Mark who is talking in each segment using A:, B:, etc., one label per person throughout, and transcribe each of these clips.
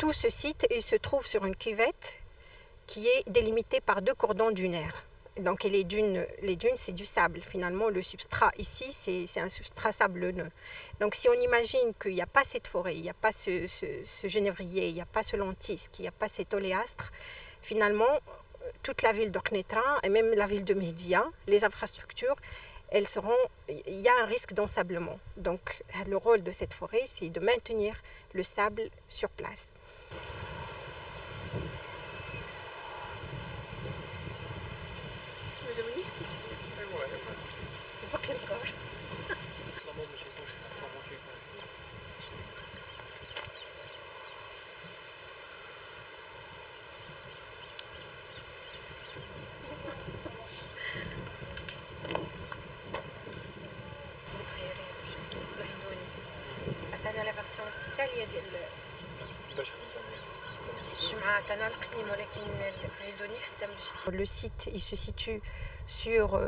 A: tout ce site il se trouve sur une cuvette qui est délimitée par 2 cordons dunaires. Donc, et les dunes c'est du sable. Finalement, le substrat ici, c'est un substrat sablonneux. Donc, si on imagine qu'il n'y a pas cette forêt, il n'y a pas ce genévrier, il n'y a pas ce lentisque, il n'y a pas cet oléastre, finalement, toute la ville d'Orknetra et même la ville de Mehdia, les infrastructures, il y a un risque d'ensablement. Donc, le rôle de cette forêt, c'est de maintenir le sable sur place. Le site il se situe sur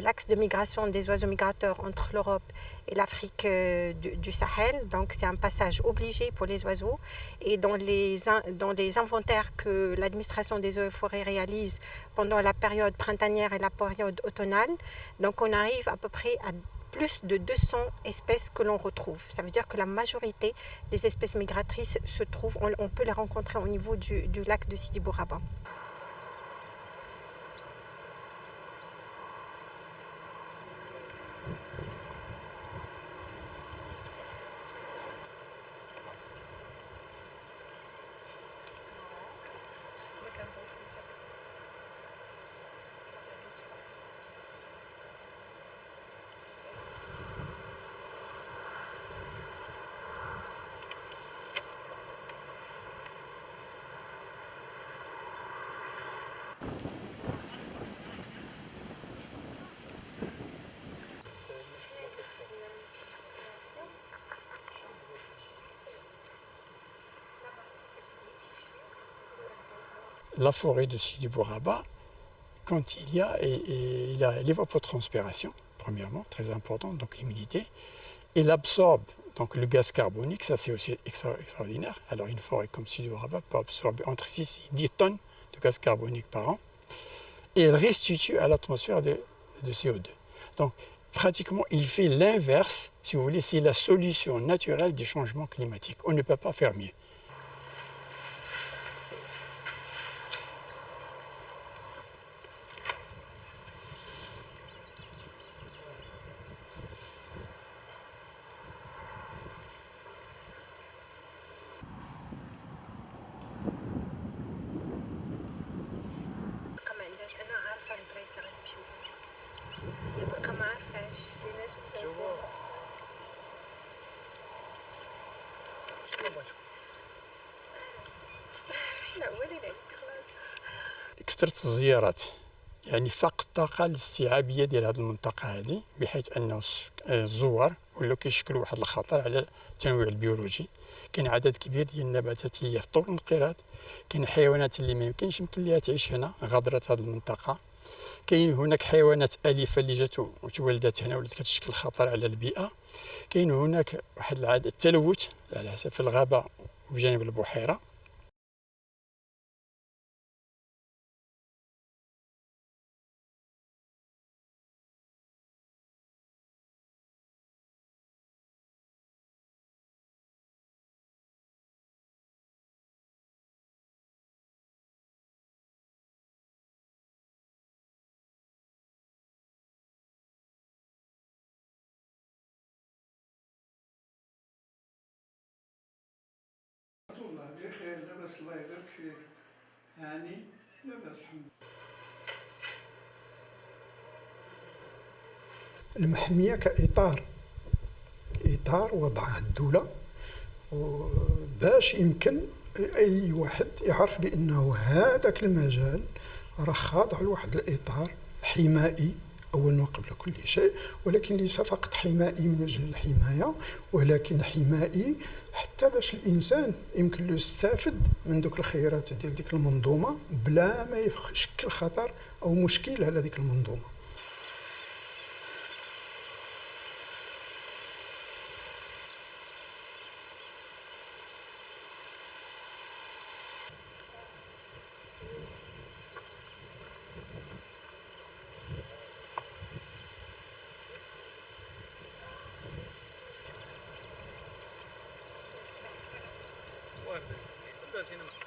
A: l'axe de migration des oiseaux migrateurs entre l'Europe et l'Afrique du Sahel. Donc c'est un passage obligé pour les oiseaux. Et dans les inventaires que l'administration des eaux et forêts réalise pendant la période printanière et la période automnale, donc on arrive à peu près à plus de 200 espèces que l'on retrouve. Ça veut dire que la majorité des espèces migratrices se trouvent, on peut les rencontrer au niveau du lac de Sidi Bou Raba.
B: La forêt de Sidi Bou Raba, quand il y a l'évapotranspiration, premièrement, très important, donc l'humidité, il absorbe donc le gaz carbonique, ça c'est aussi extraordinaire. Alors une forêt comme Sidi Bou Raba peut absorber entre 6 et 10 tonnes de gaz carbonique par an, et elle restitue à l'atmosphère de CO2. Donc pratiquement il fait l'inverse, si vous voulez, c'est la solution naturelle du changement climatique. On ne peut pas faire mieux. كثرت الزيارات يعني فاق الطاقة الاستيعابية ديال هذه المنطقة هذه، بحيث أنه الزوار ولاو كيشكلوا واحد الخطر على التنوع البيولوجي. كاين عدد كبير ديال النباتات اللي هي في طور الانقراض، كاين حيوانات اللي ما يمكنش ليها تعيش هنا، غادرت هذه المنطقة. كاين هناك حيوانات أليفة اللي جات وتولدت هنا ولات كتشكل خطر على البيئة. كاين هناك واحد العدد التلوث على حسب في الغابة وبجانب البحيرة.
C: الله بخير، لاباس الله يبارك فيك. هاني لاباس الحمد لله. المحمية كإطار وضعها الدولة باش يمكن أي واحد يعرف بأنه هذاك المجال راه خاضع لواحد الإطار حمائي أولا وقبل كل شيء، ولكن ليس فقط حمائي من أجل الحماية، ولكن حمائي حتى باش الإنسان يمكن له يستافد من دوك الخيرات ديال ديك المنظومة بلا ما يشكل خطر أو مشكل على ديك المنظومة.
D: ثلاثين